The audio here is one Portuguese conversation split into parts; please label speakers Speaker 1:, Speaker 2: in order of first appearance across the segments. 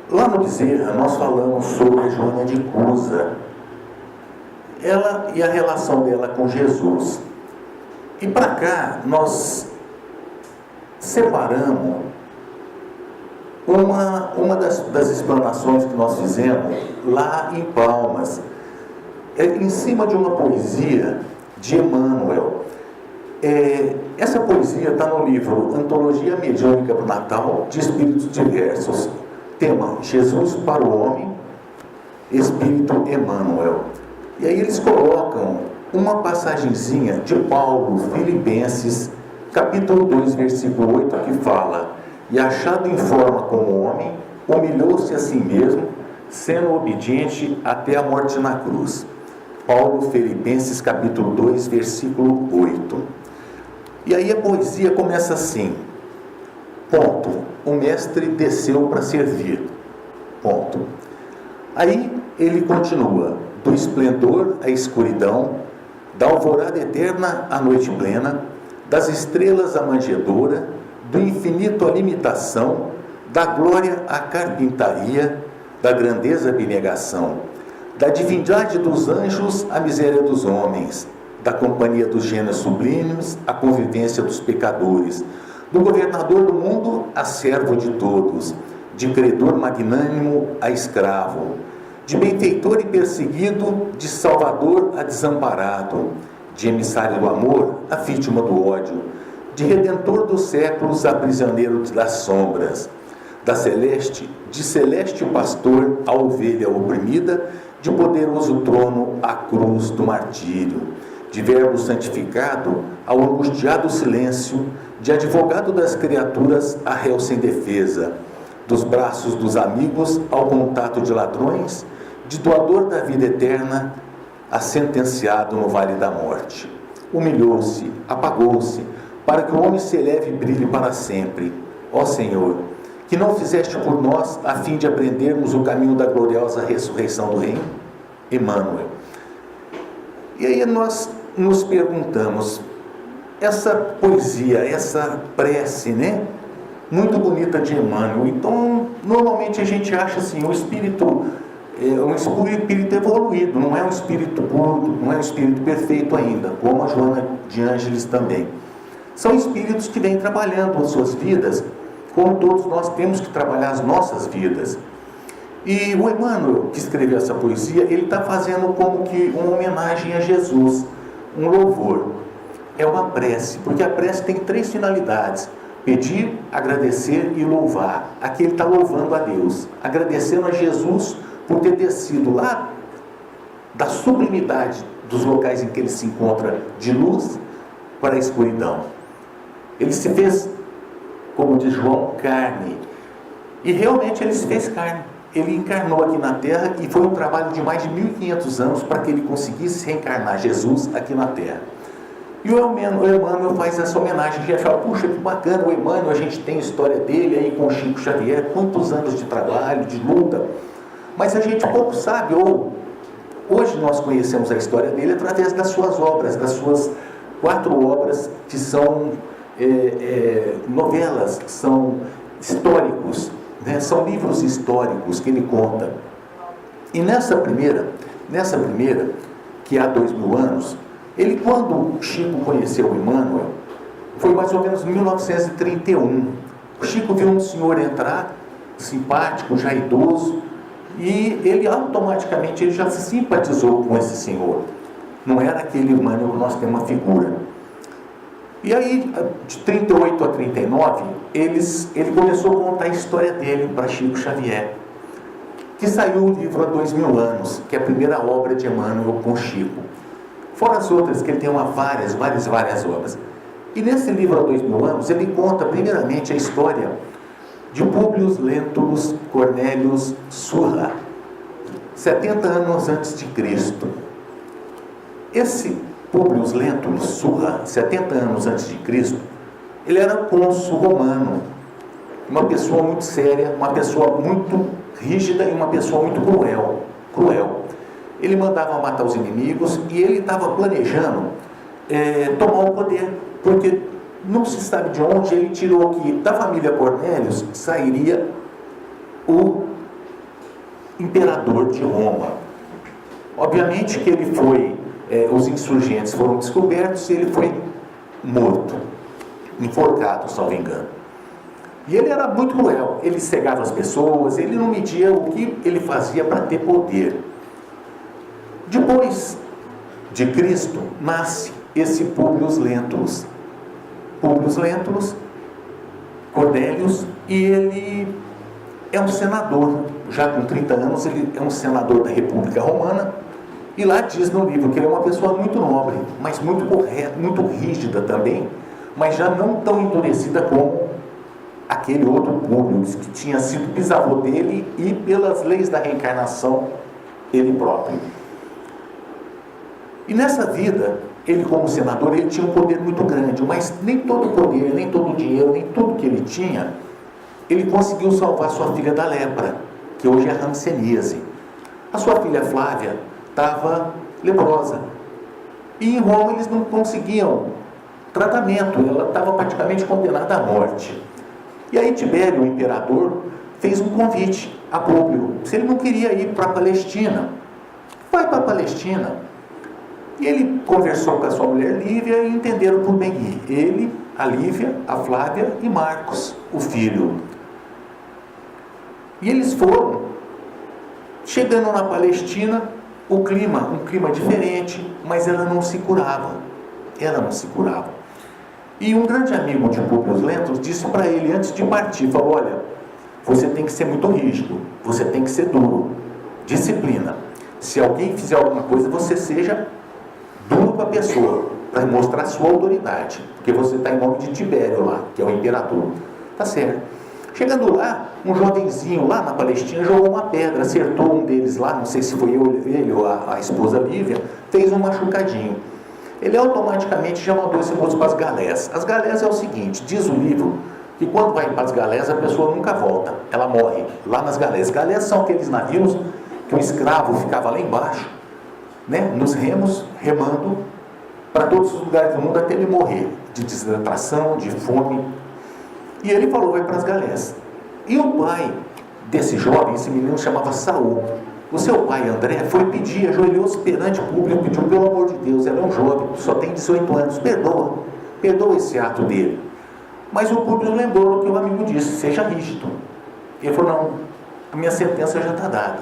Speaker 1: Lá no Bezerra, nós falamos sobre a Joana de Cusa, ela e a relação dela com Jesus. E para cá, nós separamos uma das explanações que nós fizemos lá em Palmas, em cima de uma poesia de Emmanuel. Essa poesia está no livro Antologia Mediúnica para o Natal, de Espíritos Diversos. Tema: Jesus para o Homem, Espírito Emmanuel. E aí eles colocam uma passagenzinha de Paulo, Filipenses, capítulo 2, versículo 8, que fala: e achado em forma como homem, humilhou-se a si mesmo, sendo obediente até a morte na cruz. Paulo, Filipenses, capítulo 2, versículo 8. E aí a poesia começa assim: ponto, o mestre desceu para servir, ponto. Aí ele continua: do esplendor à escuridão, da alvorada eterna à noite plena, das estrelas à manjedoura, do infinito à limitação, da glória à carpintaria, da grandeza à abnegação, da divindade dos anjos à miséria dos homens, da companhia dos gênios sublimes à convivência dos pecadores, do governador do mundo a servo de todos, de credor magnânimo a escravo, de benfeitor e perseguido, de salvador a desamparado, de emissário do amor a vítima do ódio, de redentor dos séculos a prisioneiro das sombras, de celeste pastor a ovelha oprimida, de poderoso trono à cruz do martírio, de verbo santificado ao angustiado silêncio, de advogado das criaturas a réu sem defesa, dos braços dos amigos ao contato de ladrões, de doador da vida eterna a sentenciado no vale da morte. Humilhou-se, apagou-se, para que o homem se eleve e brilhe para sempre. Ó Senhor, que não fizeste por nós a fim de aprendermos o caminho da gloriosa ressurreição do reino? Emmanuel. E aí nós nos perguntamos, essa poesia, essa prece, né? Muito bonita de Emmanuel. Então, normalmente a gente acha assim, o espírito é um espírito evoluído, não é um espírito puro, não é um espírito perfeito ainda, como a Joana de Ângeles também. São espíritos que vêm trabalhando as suas vidas, como todos nós temos que trabalhar as nossas vidas. E o Emmanuel, que escreveu essa poesia, ele está fazendo como que uma homenagem a Jesus, um louvor. É uma prece, porque a prece tem 3 finalidades: pedir, agradecer e louvar. Aqui ele está louvando a Deus, agradecendo a Jesus por ter descido lá da sublimidade dos locais em que ele se encontra, de luz para a escuridão. Ele se fez, como diz João, carne. E realmente ele se fez carne. Ele encarnou aqui na Terra e foi um trabalho de mais de 1500 anos para que ele conseguisse reencarnar Jesus aqui na Terra. E o Emmanuel faz essa homenagem. A gente fala, puxa, que bacana o Emmanuel, a gente tem a história dele aí com o Chico Xavier, quantos anos de trabalho, de luta. Mas a gente pouco sabe, ou hoje nós conhecemos a história dele através das suas obras, das suas 4 obras que são novelas, que são históricos, né? São livros históricos que ele conta. E nessa primeira, que há 2000 anos, ele, quando Chico conheceu o Emmanuel, foi mais ou menos em 1931. O Chico viu um senhor entrar, simpático, já idoso, e ele automaticamente já se simpatizou com esse senhor. Não era aquele Emmanuel que nós temos uma figura. E aí, de 38 a 39, ele começou a contar a história dele para Chico Xavier, que saiu o livro há 2000 anos, que é a primeira obra de Emmanuel com Chico. Fora as outras, que ele tem várias obras. E nesse livro há 2000 anos, ele conta primeiramente a história de Públio Lentulus Cornelius Sulla, 70 anos antes de Cristo. Esse Públio Lentulus Sulla, 70 anos antes de Cristo, ele era cônsul romano, uma pessoa muito séria, uma pessoa muito rígida e uma pessoa muito cruel. Ele mandava matar os inimigos e ele estava planejando tomar o poder, porque não se sabe de onde, ele tirou que da família Cornélios sairia o imperador de Roma. Obviamente que ele foi, os insurgentes foram descobertos e ele foi morto, enforcado, salvo engano. E ele era muito cruel, ele cegava as pessoas, ele não media o que ele fazia para ter poder. Depois de Cristo, nasce esse Públio Lentulus. Públio Lentulus, Cornélios, e ele é um senador, já com 30 anos, ele é um senador da República Romana, e lá diz no livro que ele é uma pessoa muito nobre, mas muito correta, muito rígida também, mas já não tão endurecida como aquele outro Públio, que tinha sido bisavô dele e pelas leis da reencarnação, ele próprio. E nessa vida, ele como senador, ele tinha um poder muito grande, mas nem todo o poder, nem todo o dinheiro, nem tudo que ele tinha, ele conseguiu salvar sua filha da lepra, que hoje é hanseníase. A sua filha Flávia estava leprosa. E em Roma eles não conseguiam tratamento, ela estava praticamente condenada à morte. E aí Tibério, o imperador, fez um convite a Públio, se ele não queria ir para a Palestina. Vai para a Palestina. E ele conversou com a sua mulher Lívia e entenderam por bem ir. Ele, a Lívia, a Flávia e Marcos, o filho. E eles foram. Chegando na Palestina, um clima diferente, mas ela não se curava. Ela não se curava. E um grande amigo de Públio Lentulus disse para ele, antes de partir, falou, olha, você tem que ser muito rígido, você tem que ser duro, disciplina. Se alguém fizer alguma coisa, você seja duro para a pessoa, para mostrar sua autoridade, porque você está em nome de Tibério lá, que é o imperador. Tá certo. Chegando lá, um jovenzinho lá na Palestina jogou uma pedra, acertou um deles lá, não sei se foi ele ou a esposa Lívia, fez um machucadinho. Ele automaticamente já mandou esse moço para as galés. As galés é o seguinte, diz o livro, que quando vai para as galés a pessoa nunca volta, ela morre lá nas galés. Galés são aqueles navios que o escravo ficava lá embaixo, né, nos remos, remando para todos os lugares do mundo até ele morrer, de desidratação, de fome. E ele falou, vai para as galés. E o pai desse jovem, esse menino chamava Saul. O seu pai, André, foi pedir, ajoelhou-se perante o público, pediu, pelo amor de Deus, ele é um jovem, só tem 18 anos, perdoa esse ato dele. Mas o público lembrou do que o amigo disse, seja rígido. Ele falou, não, a minha sentença já está dada.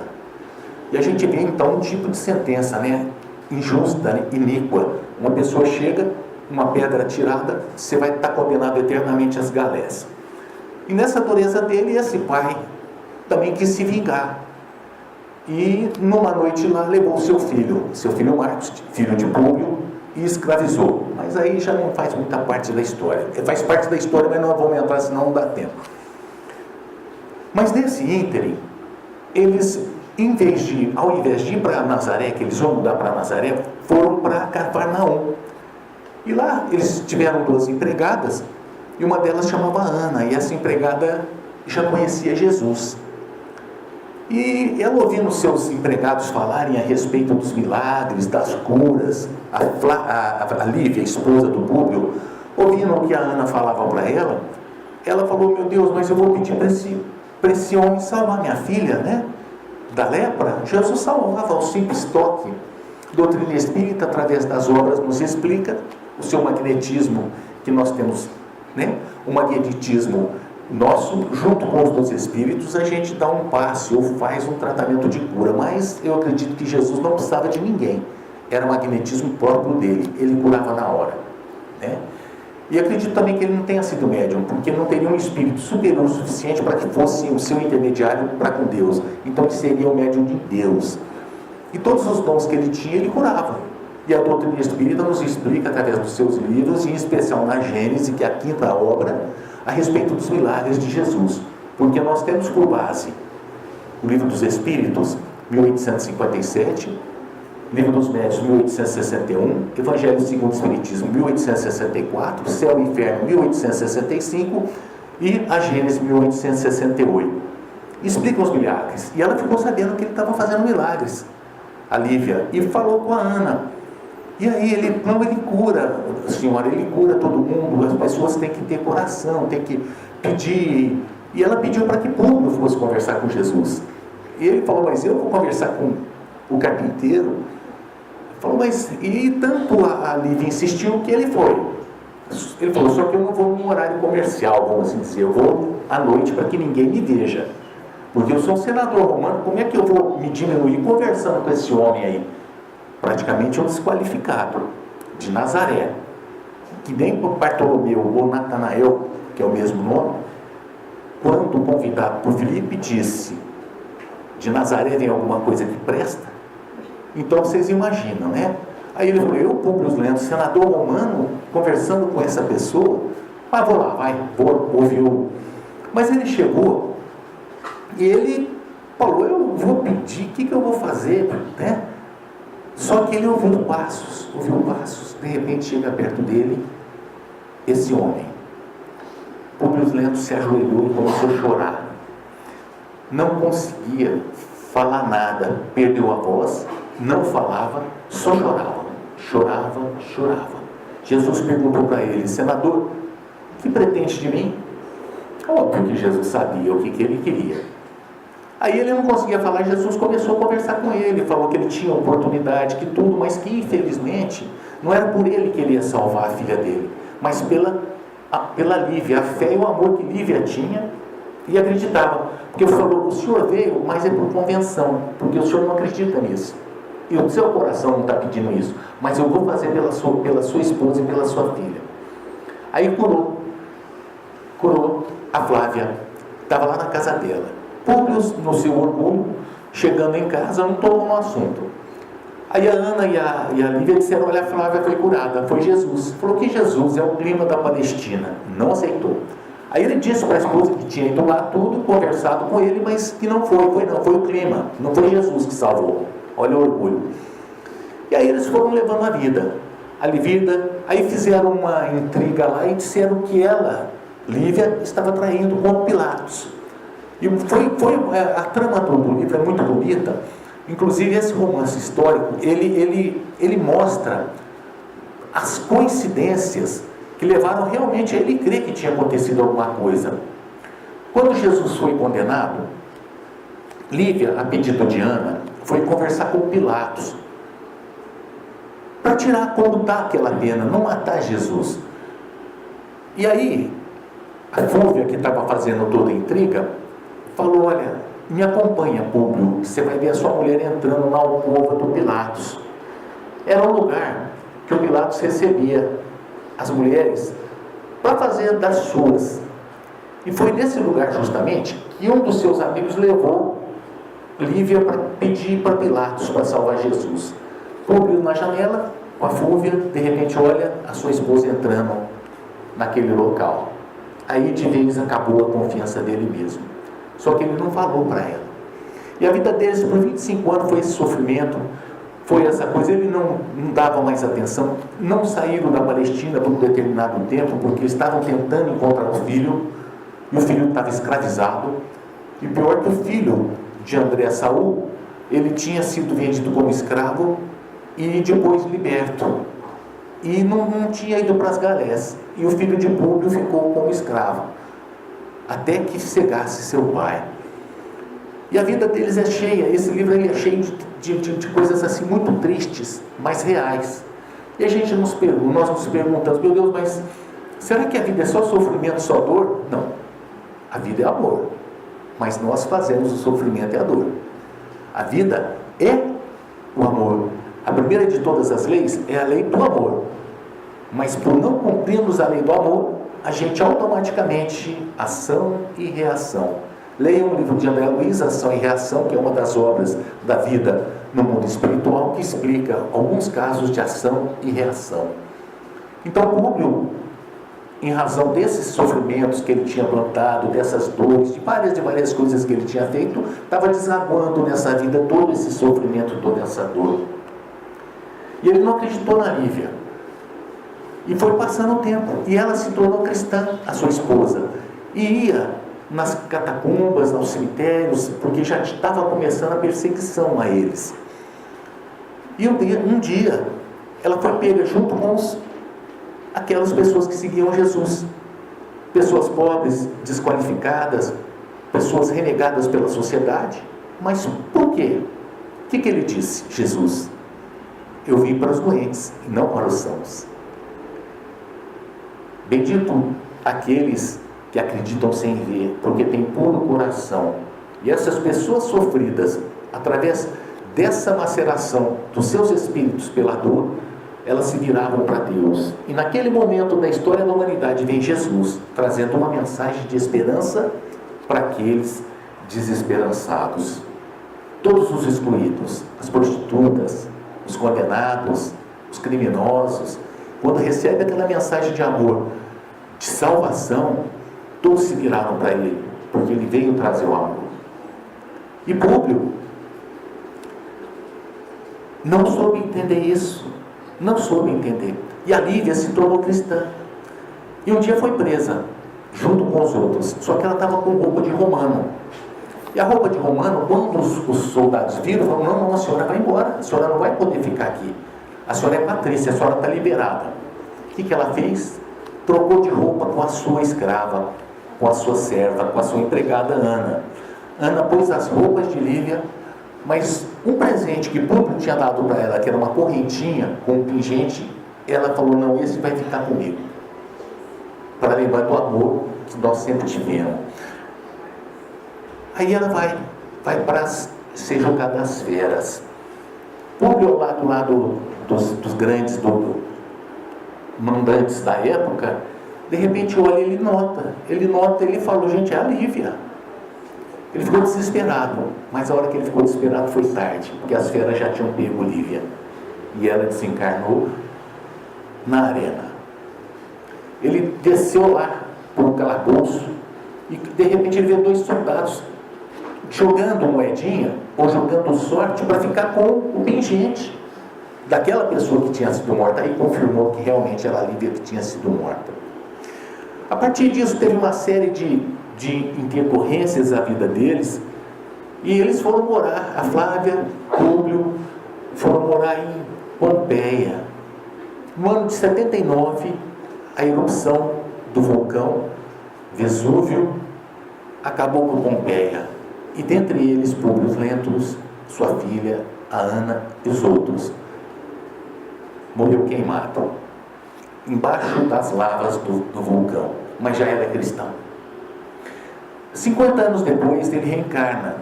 Speaker 1: E a gente vê então um tipo de sentença, né, injusta, iníqua. Uma pessoa chega, uma pedra tirada, você vai estar condenado eternamente às galés. E nessa dureza dele, esse pai também quis se vingar. E numa noite lá levou seu filho Marcos, filho de Públio, e escravizou. Mas aí já não faz muita parte da história. Faz parte da história, mas não vamos entrar, senão não dá tempo. Mas nesse ínterim, eles, ao invés de ir para Nazaré, que eles vão mudar para Nazaré, foram para Cafarnaum. E lá eles tiveram 2 empregadas, e uma delas chamava Ana, e essa empregada já conhecia Jesus. E ela, ouvindo seus empregados falarem a respeito dos milagres, das curas, a Lívia, a esposa do Públio, ouvindo o que a Ana falava para ela, ela falou, meu Deus, mas eu vou pedir para esse homem salvar minha filha, né? Da lepra. Jesus salvava ao simples toque. Doutrina espírita, através das obras, nos explica o seu magnetismo, que nós temos, né? O magnetismo nosso, junto com os dos espíritos, a gente dá um passe ou faz um tratamento de cura, mas eu acredito que Jesus não precisava de ninguém, era o magnetismo próprio dele, ele curava na hora, né? E acredito também que ele não tenha sido médium, porque não teria um espírito superior o suficiente para que fosse o seu intermediário para com Deus, então ele seria o médium de Deus. E todos os dons que ele tinha, ele curava. E a doutrina espírita nos explica, através dos seus livros, em especial na Gênese, que é a 5ª obra, a respeito dos milagres de Jesus. Porque nós temos por base o Livro dos Espíritos, 1857, Livro dos Médiuns, 1861, Evangelho segundo o Espiritismo, 1864, Céu e Inferno, 1865 e a Gênese, 1868. Explicam os milagres. E ela ficou sabendo que ele estava fazendo milagres, a Lívia, e falou com a Ana. E aí ele cura, senhora, ele cura todo mundo, as pessoas têm que ter coração, têm que pedir. E ela pediu para que Públio fosse conversar com Jesus. E ele falou, mas eu vou conversar com o carpinteiro? Ele falou, mas... E tanto a Lívia insistiu que ele foi. Ele falou, só que eu não vou num horário comercial, vamos assim dizer, eu vou à noite para que ninguém me veja. Porque eu sou um senador romano, como é que eu vou me diminuir conversando com esse homem aí? Praticamente um desqualificado, de Nazaré, que nem por Bartolomeu ou Natanael, que é o mesmo nome, quando convidado por Filipe disse, de Nazaré vem alguma coisa que presta? Então vocês imaginam, né? Aí ele falou, eu, Públio Lento, senador romano, conversando com essa pessoa, vou lá, vou ouvir o... Mas ele chegou, e ele falou, eu vou pedir, o que eu vou fazer, né? Só que ele ouviu passos, de repente chega perto dele, esse homem. Públio Lento se ajoelhou e começou a chorar. Não conseguia falar nada, perdeu a voz, não falava, só chorava. Jesus perguntou para ele, senador, o que pretende de mim? Óbvio que Jesus sabia o que ele queria. Aí ele não conseguia falar, Jesus começou a conversar com ele, falou que ele tinha oportunidade, que tudo, mas que infelizmente não era por ele que ele ia salvar a filha dele, mas pela Lívia, a fé e o amor que Lívia tinha e acreditava. Porque ele falou, o senhor veio, mas é por convenção, porque o senhor não acredita nisso. E o seu coração não está pedindo isso, mas eu vou fazer pela sua esposa e pela sua filha. Aí curou a Flávia, estava lá na casa dela. Públio, no seu orgulho, chegando em casa, não tocou no assunto. Aí a Ana e a Lívia disseram, olha, a Flávia foi curada, foi Jesus. Falou que Jesus é o clima da Palestina, não aceitou. Aí ele disse para a esposa que tinha ido lá tudo, conversado com ele, mas que não foi o clima, não foi Jesus que salvou. Olha o orgulho. E aí eles foram levando a vida. Aí fizeram uma intriga lá e disseram que ela, Lívia, estava traindo com Pilatos. E a trama do livro é muito bonita. Inclusive esse romance histórico, ele mostra as coincidências que levaram realmente a ele crer que tinha acontecido alguma coisa. Quando Jesus foi condenado, Lívia, a pedido de Ana, foi conversar com Pilatos para comutar aquela pena, não matar Jesus. E aí a Fúvia, que estava fazendo toda a intriga, falou, olha, me acompanha, Públio, você vai ver a sua mulher entrando na alcova do Pilatos. Era um lugar que o Pilatos recebia as mulheres para fazer das suas. E foi nesse lugar justamente que um dos seus amigos levou Lívia para pedir para Pilatos para salvar Jesus. Públio na janela, com a Fúvia, de repente olha a sua esposa entrando naquele local. Aí de vez acabou a confiança dele mesmo. Só que ele não falou para ela. E a vida deles por 25 anos foi esse sofrimento, foi essa coisa, ele não dava mais atenção, não saíram da Palestina por um determinado tempo, porque estavam tentando encontrar o filho, e o filho estava escravizado, e pior que o filho de André Saul, ele tinha sido vendido como escravo, e depois liberto, e não tinha ido para as galés, e o filho de Públio ficou como escravo, até que chegasse seu pai. E a vida deles é cheia, esse livro é cheio de coisas assim muito tristes, mas reais. E a gente nós nos perguntamos, meu Deus, mas será que a vida é só sofrimento, só dor? Não, a vida é amor, mas nós fazemos o sofrimento e a dor. A vida é o amor. A primeira de todas as leis é a lei do amor, mas por não cumprirmos a lei do amor, a gente automaticamente, ação e reação. Leiam o livro de André Luiz, Ação e Reação, que é uma das obras da vida no mundo espiritual, que explica alguns casos de ação e reação. Então, Públio, em razão desses sofrimentos que ele tinha plantado, dessas dores, de várias coisas que ele tinha feito, estava desaguando nessa vida todo esse sofrimento, toda essa dor. E ele não acreditou na Lívia. E foi passando o tempo, e ela se tornou cristã, a sua esposa, e ia nas catacumbas, nos cemitérios, porque já estava começando a perseguição a eles. E um dia, ela foi pega junto com aquelas pessoas que seguiam Jesus. Pessoas pobres, desqualificadas, pessoas renegadas pela sociedade. Mas por quê? O que ele disse, Jesus? Eu vim para os doentes e não para os sãos. Bendito aqueles que acreditam sem ver, porque têm puro coração. E essas pessoas sofridas, através dessa maceração dos seus espíritos pela dor, elas se viravam para Deus. E naquele momento da história da humanidade vem Jesus, trazendo uma mensagem de esperança para aqueles desesperançados. Todos os excluídos, as prostitutas, os condenados, os criminosos, quando recebem aquela mensagem de amor, de salvação, todos se viraram para ele, porque ele veio trazer o amor. E Públio não soube entender isso, não soube entender. E a Lívia se tornou cristã. E um dia foi presa, junto com os outros, só que ela estava com roupa de romano. E a roupa de romano, quando os soldados viram, falaram: não, a senhora vai embora, a senhora não vai poder ficar aqui. A senhora é patrícia, a senhora está liberada. O que ela fez? Trocou de roupa com a sua escrava, com a sua serva, com a sua empregada Ana. Ana pôs as roupas de Lívia, mas um presente que Públio tinha dado para ela, que era uma correntinha com um pingente, ela falou: não, esse vai ficar comigo, para lembrar do amor que nós sempre tivemos. Aí ela vai para ser jogada às feras. Públio, lá do lado dos grandes mandantes da época, de repente olha, ele nota, ele falou: gente, é a Lívia. Ele ficou desesperado, mas a hora que ele ficou desesperado foi tarde, porque as feras já tinham pego Lívia, e ela desencarnou na arena. Ele desceu lá por um calabouço, e de repente ele vê 2 soldados jogando moedinha, ou jogando sorte, para ficar com o pingente daquela pessoa que tinha sido morta. Aí confirmou que realmente era a Lívia que tinha sido morta. A partir disso teve uma série de intercorrências na vida deles, e eles foram morar, a Flávia, Públio, foram morar em Pompeia. No ano de 79, a erupção do vulcão Vesúvio acabou com Pompeia, e dentre eles Públio Lentulus, sua filha, a Ana e os outros. Morreu queimado embaixo das lavas do vulcão, mas já era cristão. 50 anos depois ele reencarna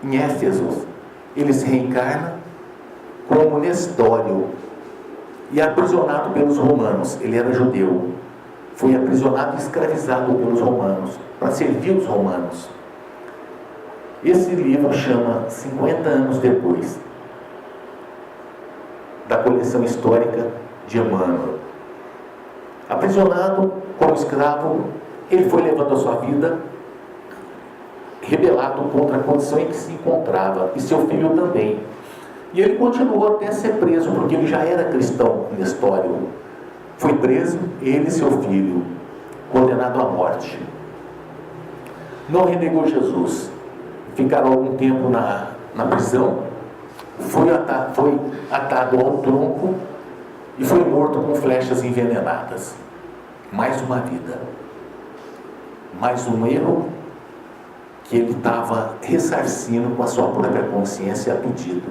Speaker 1: em Éfeso. Ele se reencarna como Nestório e é aprisionado pelos romanos. Ele era judeu, foi aprisionado e escravizado pelos romanos para servir os romanos. Esse livro chama 50 anos depois, da coleção histórica de Emmanuel. Aprisionado como escravo, ele foi levando a sua vida, rebelado contra a condição em que se encontrava, e seu filho também. E ele continuou até ser preso, porque ele já era cristão, Nestório. Foi preso, ele e seu filho, condenado à morte. Não renegou Jesus. Ficaram algum tempo na prisão, foi atado ao tronco e foi morto com flechas envenenadas. Mais uma vida, mais um erro que ele estava ressarcindo com a sua própria consciência a pedido.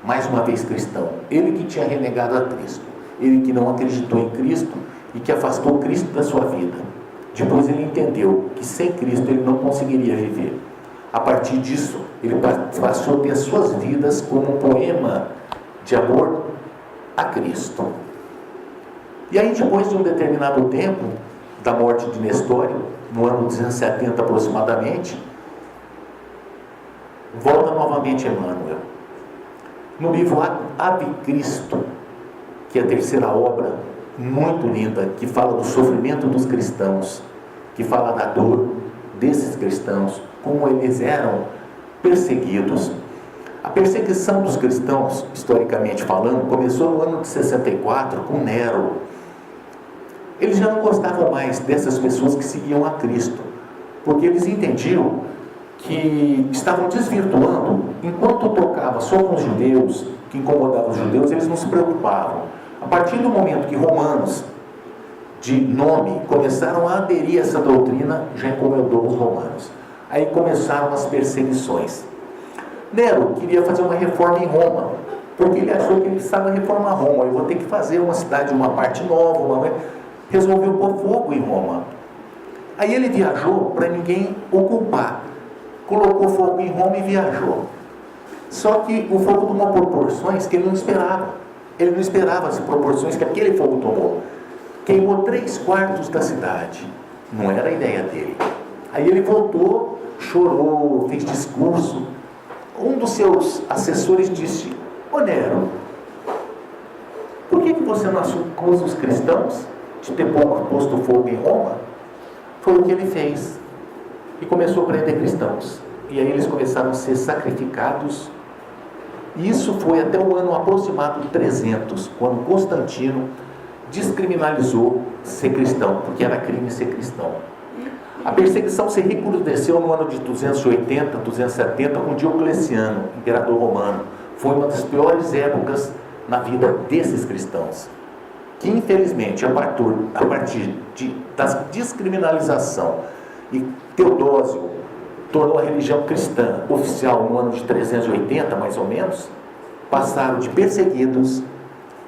Speaker 1: Mais uma vez cristão, ele que tinha renegado a Cristo, ele que não acreditou em Cristo e que afastou Cristo da sua vida. Depois ele entendeu que sem Cristo ele não conseguiria viver. A partir disso, ele passou a ter as suas vidas como um poema de amor a Cristo. E aí, depois de um determinado tempo da morte de Nestório, no ano 270 aproximadamente, volta novamente Emmanuel. No livro Ave Cristo, que é a terceira obra, muito linda, que fala do sofrimento dos cristãos, que fala da dor desses cristãos, como eles eram perseguidos. A perseguição dos cristãos, historicamente falando, começou no ano de 64 com Nero. Eles já não gostavam mais dessas pessoas que seguiam a Cristo, porque eles entendiam que estavam desvirtuando, enquanto tocava só com os judeus, que incomodava os judeus, eles não se preocupavam. A partir do momento que romanos de nome começaram a aderir a essa doutrina, já incomodou os romanos. Aí começaram as perseguições. Nero queria fazer uma reforma em Roma, porque ele achou que ele precisava reformar Roma. Eu vou ter que fazer uma cidade, uma parte nova, resolveu pôr fogo em Roma. Aí ele viajou para ninguém ocupar. Colocou fogo em Roma e viajou. Só que o fogo tomou proporções que ele não esperava. Ele não esperava as proporções que aquele fogo tomou. Queimou 3/4 da cidade. Não era a ideia dele. Aí ele voltou, chorou, fez discurso. Um dos seus assessores disse: ô Nero, por que você não acusa os cristãos de ter posto fogo em Roma? Foi o que ele fez. E começou a prender cristãos. E aí eles começaram a ser sacrificados. E isso foi até o ano aproximado de 300, quando Constantino descriminalizou ser cristão, porque era crime ser cristão. A perseguição se recrudesceu no ano de 280, 270, com Diocleciano, imperador romano. Foi uma das piores épocas na vida desses cristãos, que infelizmente, a partir da descriminalização, e Teodósio tornou a religião cristã oficial no ano de 380, mais ou menos, passaram de perseguidos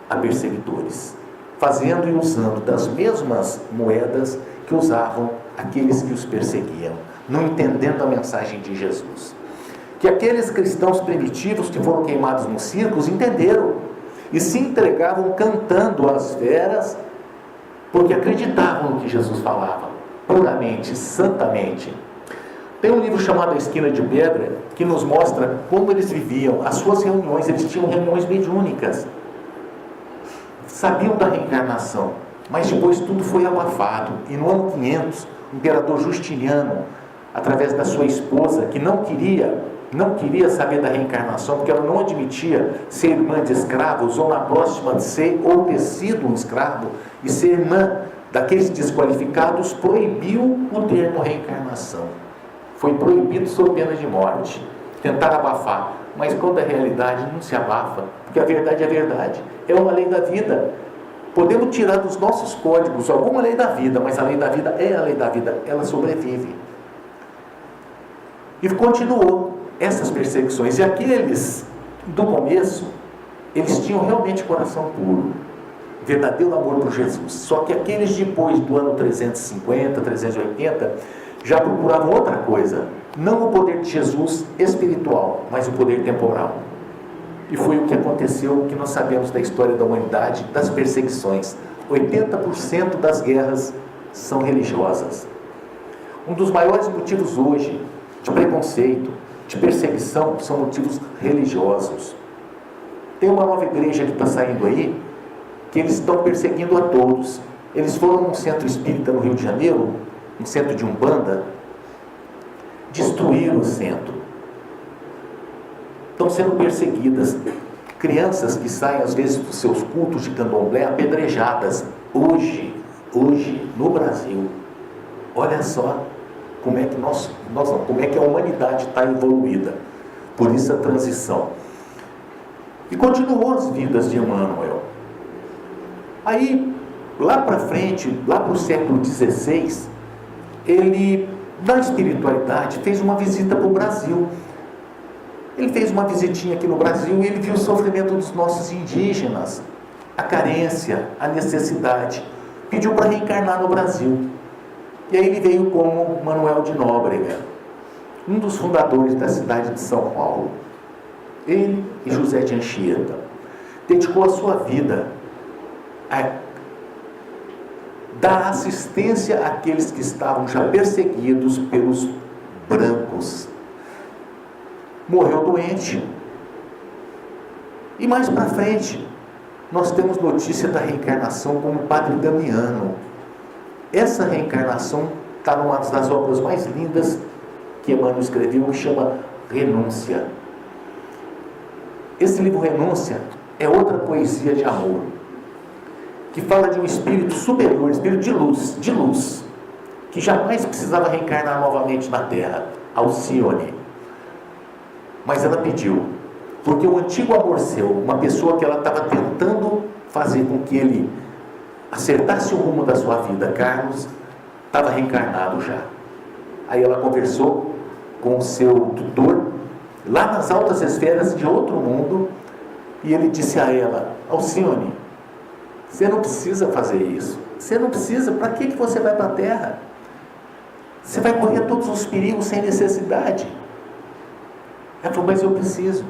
Speaker 1: a perseguidores, fazendo e usando das mesmas moedas que usavam aqueles que os perseguiam, não entendendo a mensagem de Jesus. Que aqueles cristãos primitivos que foram queimados nos circos entenderam e se entregavam cantando às feras, porque acreditavam no que Jesus falava, puramente, santamente. Tem um livro chamado A Esquina de Pedra, que nos mostra como eles viviam, as suas reuniões. Eles tinham reuniões mediúnicas, sabiam da reencarnação, mas depois tudo foi abafado. E no ano 500, o imperador Justiniano, através da sua esposa, que não queria saber da reencarnação, porque ela não admitia ser irmã de escravos, ou na próxima de ser, ou ter sido um escravo, e ser irmã daqueles desqualificados, proibiu o termo reencarnação. Foi proibido sob pena de morte. Tentaram abafar, mas quando a realidade não se abafa, porque a verdade é a verdade, é uma lei da vida. Podemos tirar dos nossos códigos alguma lei da vida, mas a lei da vida é a lei da vida, ela sobrevive. E continuou essas perseguições. E aqueles do começo, eles tinham realmente coração puro, verdadeiro amor por Jesus. Só que aqueles depois do ano 350, 380, já procuravam outra coisa, não o poder de Jesus espiritual, mas o poder temporal. E foi o que aconteceu, que nós sabemos da história da humanidade, das perseguições. 80% das guerras são religiosas. Um dos maiores motivos hoje de preconceito, de perseguição, são motivos religiosos. Tem uma nova igreja que está saindo aí, que eles estão perseguindo a todos. Eles foram num centro espírita no Rio de Janeiro, um centro de Umbanda, destruíram o centro. Estão sendo perseguidas. Crianças que saem às vezes dos seus cultos de candomblé apedrejadas. Hoje, no Brasil. Olha só como é que como é que a humanidade está evoluída. Por isso a transição. E continuou as vidas de Emmanuel. Aí, lá para frente, lá para o século XVI, ele, na espiritualidade, fez uma visita para o Brasil. Ele fez uma visitinha aqui no Brasil e ele viu o sofrimento dos nossos indígenas, a carência, a necessidade. Pediu para reencarnar no Brasil. E aí ele veio como Manuel de Nóbrega, um dos fundadores da cidade de São Paulo. Ele e José de Anchieta dedicou a sua vida a dar assistência àqueles que estavam já perseguidos pelos brancos. Morreu doente. E mais para frente, nós temos notícia da reencarnação como o Padre Damiano. Essa reencarnação está numa das obras mais lindas que Emmanuel escreveu, que chama Renúncia. Esse livro Renúncia é outra poesia de amor, que fala de um espírito superior, espírito de luz, que jamais precisava reencarnar novamente na Terra. Alcione. Mas ela pediu, porque o antigo amor seu, uma pessoa que ela estava tentando fazer com que ele acertasse o rumo da sua vida, Carlos, estava reencarnado já. Aí ela conversou com o seu tutor, lá nas altas esferas de outro mundo, e ele disse a ela: Alcione, você não precisa fazer isso. Você não precisa. Para que você vai para a Terra? Você vai correr todos os perigos sem necessidade. Ela falou: mas eu preciso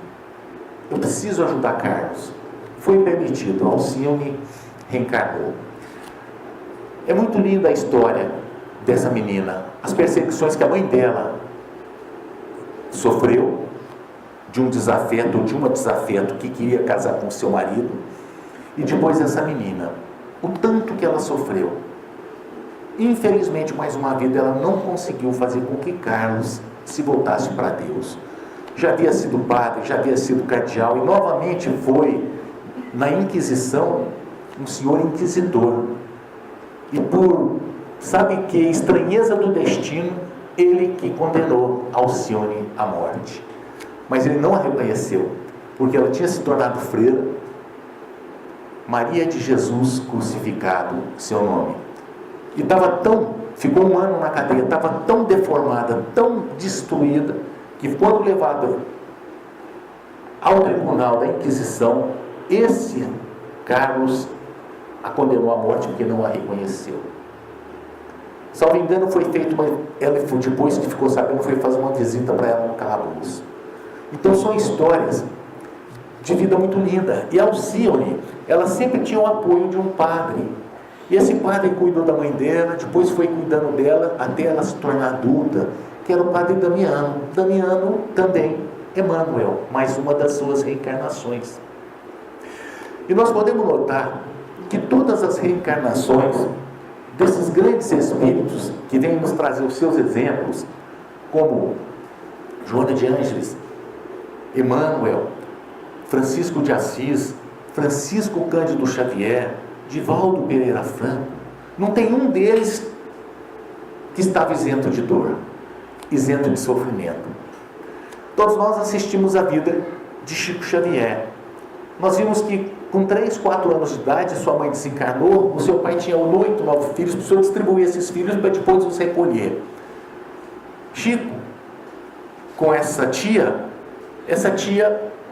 Speaker 1: ajudar Carlos. Foi permitido. Alcione reencarnou. É muito linda a história dessa menina, as perseguições que a mãe dela sofreu de um desafeto, ou de uma desafeto que queria casar com seu marido, e depois essa menina, o tanto que ela sofreu. Infelizmente, mais uma vez, ela não conseguiu fazer com que Carlos se voltasse para Deus. Já havia sido padre, já havia sido cardeal, e novamente foi na Inquisição um senhor inquisidor. E por, sabe que, estranheza do destino, ele que condenou Alcione à morte. Mas ele não a reconheceu, porque ela tinha se tornado freira. Maria de Jesus Crucificado, seu nome. E ficou 1 ano na cadeia, estava tão deformada, tão destruída, que quando levada ao tribunal da Inquisição, esse Carlos a condenou à morte porque não a reconheceu. Salvo engano, foi feito ela, depois que ficou sabendo, foi fazer uma visita para ela no calabouço. Então são histórias de vida muito linda. E a Alcione, ela sempre tinha o apoio de um padre. E esse padre cuidou da mãe dela, depois foi cuidando dela até ela se tornar adulta, que era o padre Damiano. Damiano também, Emmanuel, mais uma das suas reencarnações. E nós podemos notar que todas as reencarnações desses grandes espíritos que vêm nos trazer os seus exemplos, como Joana de Ângeles, Emmanuel, Francisco de Assis, Francisco Cândido Xavier, Divaldo Pereira Franco, não tem um deles que estava isento de dor, isento de sofrimento. Todos nós assistimos a vida de Chico Xavier. Nós vimos que com 3, 4 anos de idade, sua mãe desencarnou, o seu pai tinha 8, 9 filhos, precisou distribuir esses filhos para depois os recolher. Chico, com essa tia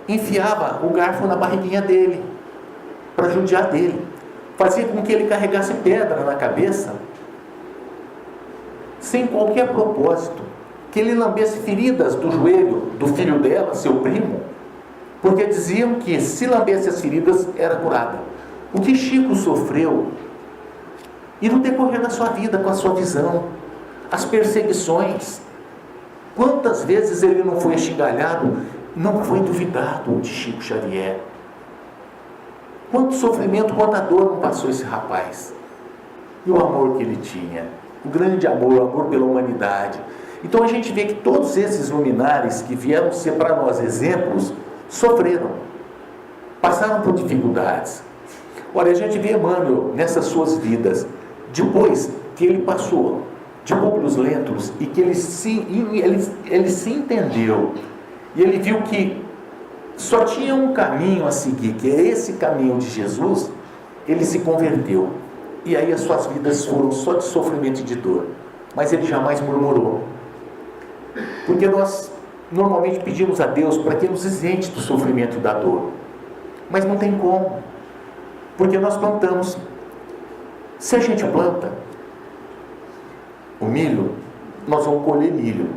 Speaker 1: enfiava o garfo na barriguinha dele, para judiar dele. Fazia com que ele carregasse pedra na cabeça, sem qualquer propósito. Que ele lambesse feridas do joelho do filho dela, seu primo, porque diziam que se lambesse as feridas, era curada. O que Chico sofreu, e no decorrer da sua vida, com a sua visão, as perseguições, quantas vezes ele não foi estingalhado, não foi duvidado de Chico Xavier. Quanto sofrimento, quanta dor não passou esse rapaz. E o amor que ele tinha, o grande amor, o amor pela humanidade. Então a gente vê que todos esses luminares que vieram ser para nós exemplos, sofreram, passaram por dificuldades. Olha, a gente vê Emmanuel nessas suas vidas, depois que ele passou de Públio Lentulus e que ele se entendeu, e ele viu que só tinha um caminho a seguir, que é esse caminho de Jesus, ele se converteu. E aí as suas vidas foram só de sofrimento e de dor. Mas ele jamais murmurou. Porque nós normalmente pedimos a Deus para que nos isente do sofrimento e da dor. Mas não tem como. Porque nós plantamos. Se a gente planta o milho, nós vamos colher milho.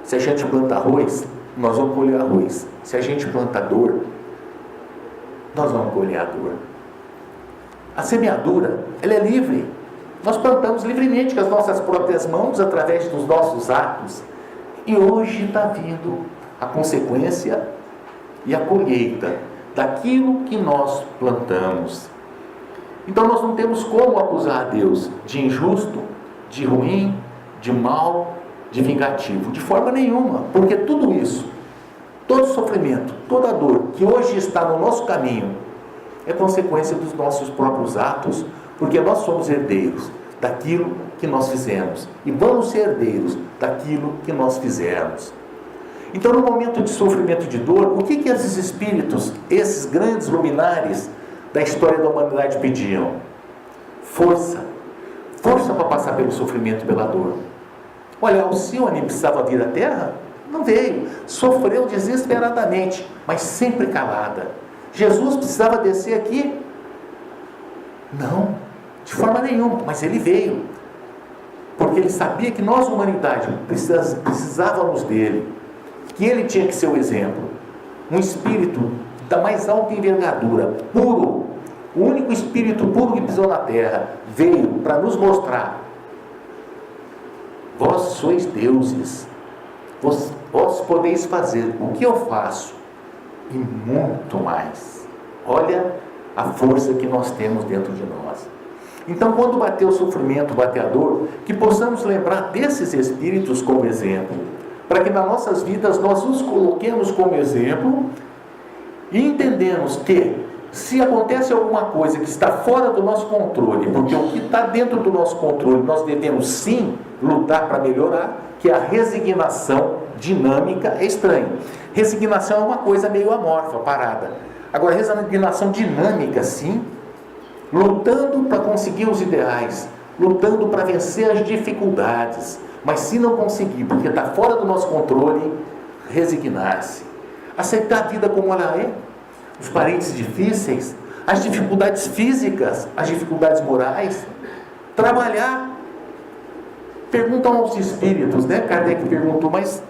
Speaker 1: Se a gente planta arroz, nós vamos colher arroz. Se a gente planta dor, nós vamos colher a dor. A semeadura, ela é livre. Nós plantamos livremente com as nossas próprias mãos, através dos nossos atos. E hoje está vindo a consequência e a colheita daquilo que nós plantamos. Então nós não temos como acusar a Deus de injusto, de ruim, de mal, de vingativo, de forma nenhuma, porque tudo isso, todo sofrimento, toda dor que hoje está no nosso caminho, é consequência dos nossos próprios atos, porque nós somos herdeiros. daquilo que nós fizemos e vamos ser herdeiros daquilo que nós fizermos. Então, no momento de sofrimento e de dor, o que esses espíritos, esses grandes luminares da história da humanidade pediam? Força. Força para passar pelo sofrimento e pela dor. Olha, Alcione precisava vir à Terra? Não veio. Sofreu desesperadamente, mas sempre calada. Jesus precisava descer aqui? Não, de forma nenhuma, mas ele veio. Porque ele sabia que nós, humanidade, precisávamos dele. Que ele tinha que ser o exemplo. Um espírito da mais alta envergadura, puro. O único espírito puro que pisou na terra veio para nos mostrar: vós sois deuses, vós podeis fazer o que eu faço e muito mais. Olha a força que nós temos dentro de nós. Então, quando bater o sofrimento, bater a dor, que possamos lembrar desses espíritos como exemplo, para que nas nossas vidas nós os coloquemos como exemplo e entendemos que se acontece alguma coisa que está fora do nosso controle, porque o que está dentro do nosso controle nós devemos sim lutar para melhorar, que é a resignação dinâmica. É estranho, resignação é uma coisa meio amorfa, parada. Agora, resignação dinâmica, sim, lutando para conseguir os ideais, lutando para vencer as dificuldades, mas se não conseguir, porque está fora do nosso controle, resignar-se, aceitar a vida como ela é, os parentes difíceis, as dificuldades físicas, as dificuldades morais, trabalhar. Perguntam aos espíritos, né? Kardec perguntou, mas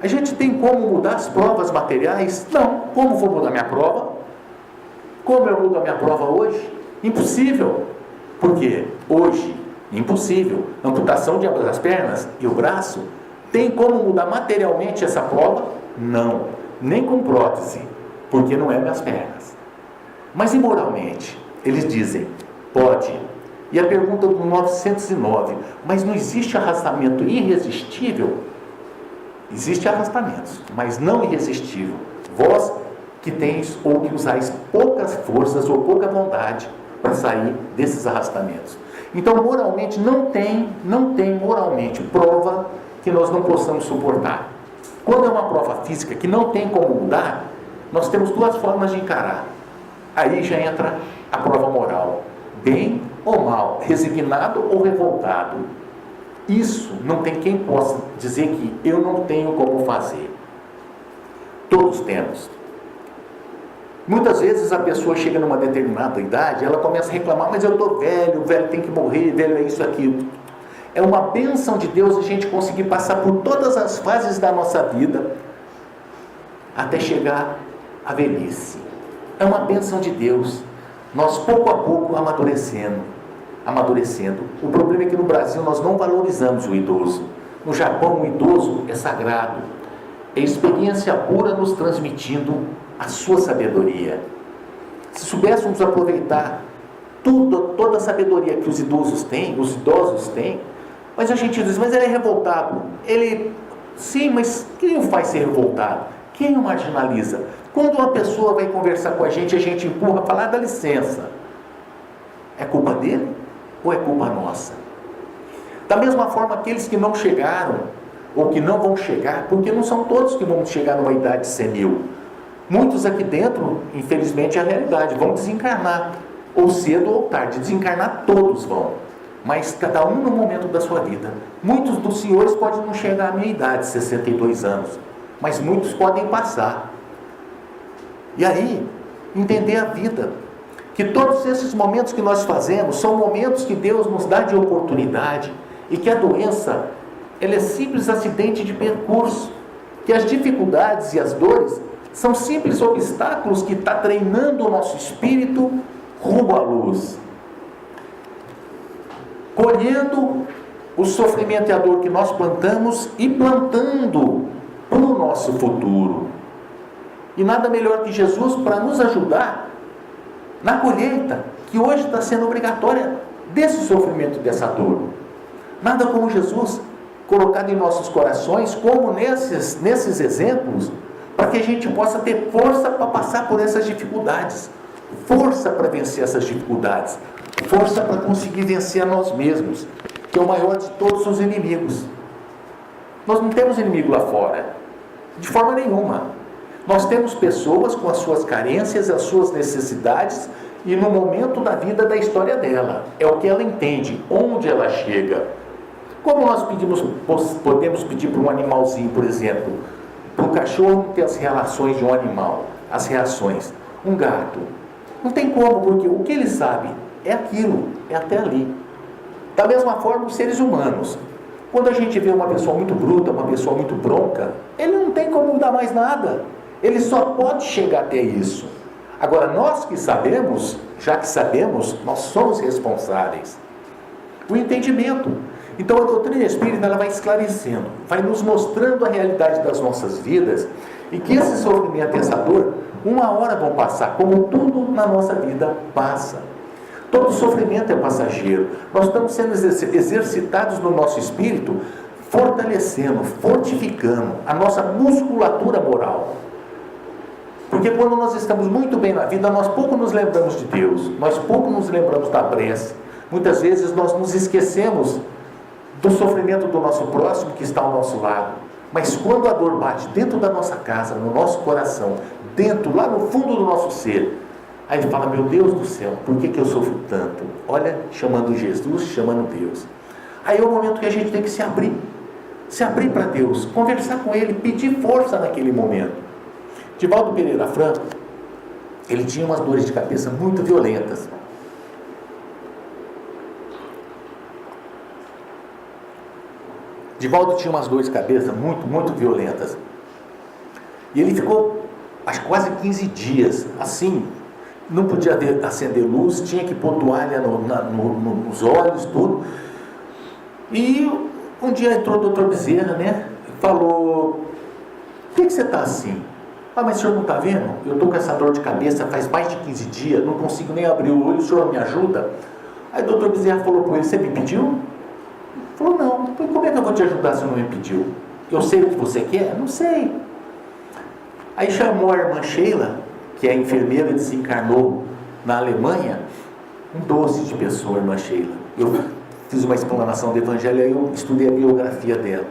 Speaker 1: a gente tem como mudar as provas materiais? Não. Como vou mudar minha prova? Como eu mudo a minha prova hoje? Impossível. Por quê? Hoje, impossível. Amputação de ambas as pernas e o braço. Tem como mudar materialmente essa prova? Não. Nem com prótese, porque não é minhas pernas. Mas e moralmente? Eles dizem, pode. E a pergunta do 909, mas não existe arrastamento irresistível? Existe arrastamentos, mas não irresistível. Vós que tens ou que usais poucas forças ou pouca vontade para sair desses arrastamentos. Então, moralmente, não tem moralmente prova que nós não possamos suportar. Quando é uma prova física que não tem como mudar, nós temos duas formas de encarar. Aí já entra a prova moral. Bem ou mal, resignado ou revoltado. Isso não tem quem possa dizer que eu não tenho como fazer. Todos temos. Muitas vezes a pessoa chega numa determinada idade, ela começa a reclamar, mas eu estou velho, o velho tem que morrer, velho é isso, aquilo. É uma bênção de Deus a gente conseguir passar por todas as fases da nossa vida até chegar à velhice. É uma bênção de Deus. Nós pouco a pouco amadurecendo. O problema é que no Brasil nós não valorizamos o idoso. No Japão o idoso é sagrado. É experiência pura nos transmitindo a sua sabedoria. Se soubéssemos aproveitar toda a sabedoria que os idosos têm, mas a gente diz, mas ele é revoltado. Sim, mas quem o faz ser revoltado? Quem o marginaliza? Quando uma pessoa vai conversar com a gente empurra, fala, dá licença. É culpa dele ou é culpa nossa? Da mesma forma, aqueles que não chegaram, ou que não vão chegar, porque não são todos que vão chegar numa idade senil. Muitos aqui dentro, infelizmente é a realidade, vão desencarnar, ou cedo ou tarde. Desencarnar todos vão, mas cada um no momento da sua vida. Muitos dos senhores podem não chegar à minha idade, 62 anos, mas muitos podem passar. E aí, entender a vida, que todos esses momentos que nós fazemos são momentos que Deus nos dá de oportunidade, e que a doença, ela é simples acidente de percurso, que as dificuldades e as dores são simples obstáculos que está treinando o nosso espírito rumo à luz, colhendo o sofrimento e a dor que nós plantamos e plantando para o nosso futuro. E nada melhor que Jesus para nos ajudar na colheita, que hoje está sendo obrigatória desse sofrimento e dessa dor. Nada como Jesus colocado em nossos corações, como nesses exemplos, para que a gente possa ter força para passar por essas dificuldades, força para vencer essas dificuldades, força para conseguir vencer a nós mesmos, que é o maior de todos os inimigos. Nós não temos inimigo lá fora, de forma nenhuma. Nós temos pessoas com as suas carências, as suas necessidades, e no momento da vida, da história dela, é o que ela entende, onde ela chega. Como nós podemos pedir para um animalzinho, por exemplo, para um cachorro ter as relações de um animal, as reações, um gato, não tem como, porque o que ele sabe é aquilo, é até ali. Da mesma forma, os seres humanos, quando a gente vê uma pessoa muito bruta, uma pessoa muito bronca, ele não tem como mudar mais nada, ele só pode chegar até isso. Agora, nós que sabemos, já que sabemos, nós somos responsáveis. O entendimento. Então, a doutrina espírita, ela vai esclarecendo, vai nos mostrando a realidade das nossas vidas, e que esse sofrimento e essa dor, uma hora vão passar, como tudo na nossa vida passa. Todo sofrimento é passageiro. Nós estamos sendo exercitados no nosso espírito, fortalecendo, fortificando a nossa musculatura moral. Porque quando nós estamos muito bem na vida, nós pouco nos lembramos de Deus, nós pouco nos lembramos da prece. Muitas vezes nós nos esquecemos do sofrimento do nosso próximo que está ao nosso lado. Mas quando a dor bate dentro da nossa casa, no nosso coração, dentro, lá no fundo do nosso ser, aí ele fala, meu Deus do céu, por que eu sofro tanto? Olha, chamando Jesus, chamando Deus. Aí é o momento que a gente tem que se abrir para Deus, conversar com Ele, pedir força naquele momento. Divaldo Pereira Franco, ele tinha umas dores de cabeça muito violentas. Divaldo tinha umas dores de cabeça muito violentas. E ele ficou, acho que quase 15 dias, assim, não podia acender luz, tinha que pôr toalha nos olhos, tudo. E um dia entrou o doutor Bezerra, né? Falou, por que você está assim? Ah, mas o senhor não está vendo? Eu estou com essa dor de cabeça faz mais de 15 dias, não consigo nem abrir o olho, o senhor me ajuda? Aí o doutor Bezerra falou para ele, você me pediu? Ele falou, não. Como é que eu vou te ajudar se você não me pediu? Eu sei o que você quer? Não sei. Aí chamou a irmã Sheila, que é enfermeira e desencarnou na Alemanha, um doce de pessoa, a irmã Sheila. Eu fiz uma explanação do Evangelho, aí eu estudei a biografia dela.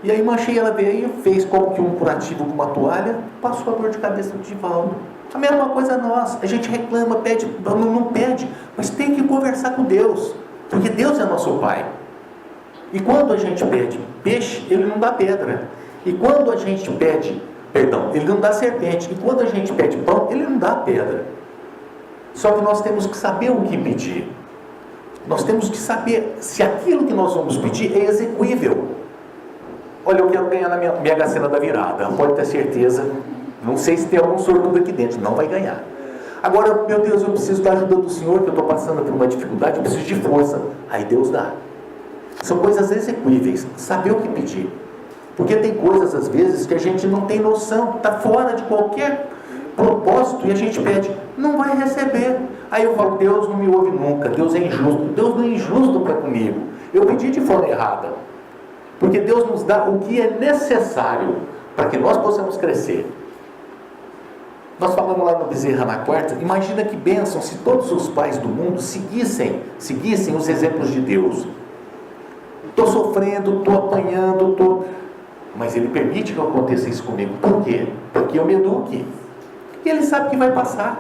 Speaker 1: E a irmã Sheila veio, fez como que um curativo com uma toalha, passou a dor de cabeça do Divaldo. A mesma coisa nós, a gente reclama, pede, não pede, mas tem que conversar com Deus, porque Deus é nosso Pai. E quando a gente pede peixe, Ele não dá pedra. E quando a gente pede, Ele não dá serpente. E quando a gente pede pão, Ele não dá pedra. Só que nós temos que saber o que pedir. Nós temos que saber se aquilo que nós vamos pedir é execuível. Olha, eu quero ganhar na minha Mega Sena da virada, pode ter certeza. Não sei se tem algum sortudo aqui dentro, não vai ganhar. Agora, meu Deus, eu preciso da ajuda do Senhor, que eu estou passando por uma dificuldade, eu preciso de força. Aí Deus dá. São coisas execuíveis, saber o que pedir. Porque tem coisas, às vezes, que a gente não tem noção, está fora de qualquer propósito, e a gente pede, não vai receber. Aí eu falo, Deus não me ouve nunca, Deus é injusto. Deus não é injusto para comigo. Eu pedi de forma errada. Porque Deus nos dá o que é necessário para que nós possamos crescer. Nós falamos lá no Bezerra na quarta, imagina que bênção se todos os pais do mundo seguissem os exemplos de Deus. Estou sofrendo, estou apanhando, mas Ele permite que aconteça isso comigo. Por quê? Porque eu me eduque. E Ele sabe que vai passar.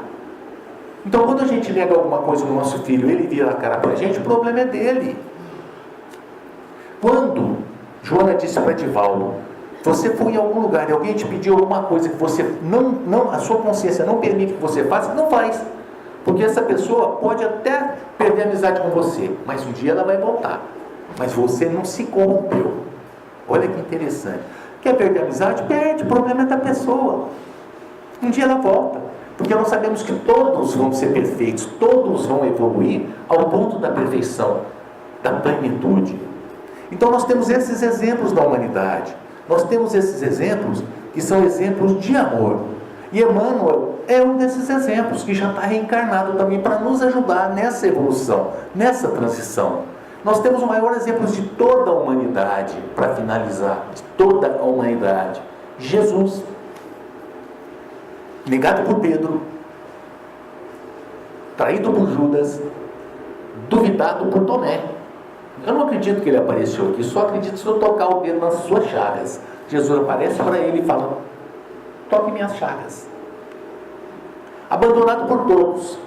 Speaker 1: Então, quando a gente nega alguma coisa no nosso filho, ele vira a cara para a gente, o problema é dele. Quando Joana disse para Divaldo, você foi em algum lugar e alguém te pediu alguma coisa que você a sua consciência não permite que você faça, não faz. Porque essa pessoa pode até perder a amizade com você, mas um dia ela vai voltar. Mas você não se corrompeu. Olha que interessante. Quer perder a amizade? Perde, o problema é da pessoa. Um dia ela volta. Porque nós sabemos que todos vão ser perfeitos, todos vão evoluir ao ponto da perfeição, da plenitude. Então nós temos esses exemplos da humanidade. Nós temos esses exemplos que são exemplos de amor. E Emmanuel é um desses exemplos que já está reencarnado também para nos ajudar nessa evolução, nessa transição. Nós temos o maior exemplo de toda a humanidade, para finalizar, de toda a humanidade. Jesus, negado por Pedro, traído por Judas, duvidado por Tomé. Eu não acredito que ele apareceu aqui, só acredito se eu tocar o dedo nas suas chagas. Jesus aparece para ele e fala: toque minhas chagas. Abandonado por todos.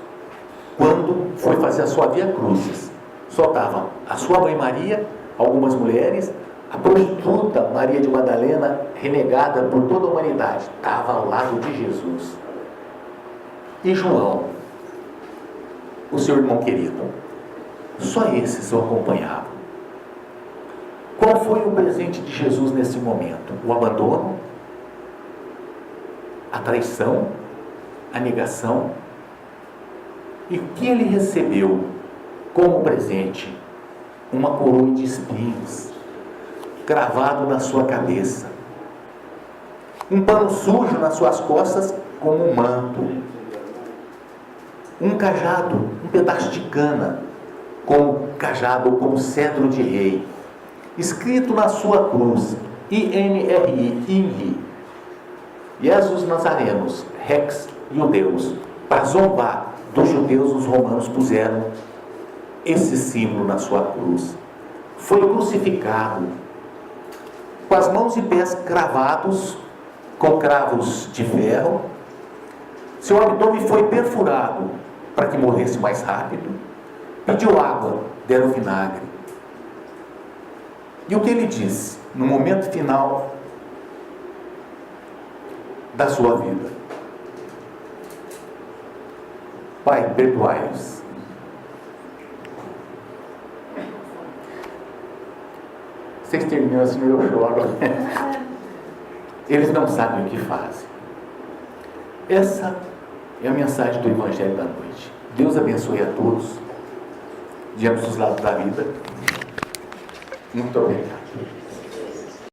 Speaker 1: Quando foi fazer a sua via crucis, só estavam a sua mãe Maria, algumas mulheres, a prostituta Maria de Madalena, renegada por toda a humanidade, estava ao lado de Jesus. E João, o seu irmão querido. Só esses o acompanhavam. Qual foi o presente de Jesus nesse momento? O abandono, a traição, a negação. E o que ele recebeu como presente? Uma coroa de espinhos, cravado na sua cabeça. Um pano sujo nas suas costas como um manto. Um cajado, um pedaço de cana, como cajado ou como cetro de rei. Escrito na sua cruz, INRI, INRI, Jesus Nazarenos, Rex Judeus. Para zombar dos judeus, os romanos puseram esse símbolo na sua cruz. Foi crucificado, com as mãos e pés cravados, com cravos de ferro. Seu abdômen foi perfurado para que morresse mais rápido. Pediu água, deram vinagre. E o que ele disse no momento final da sua vida? Pai, perdoai-os. Vocês terminam assim, eu choro. Eles não sabem o que fazem. Essa é a mensagem do Evangelho da noite. Deus abençoe a todos, de ambos os lados da vida. Muito obrigado.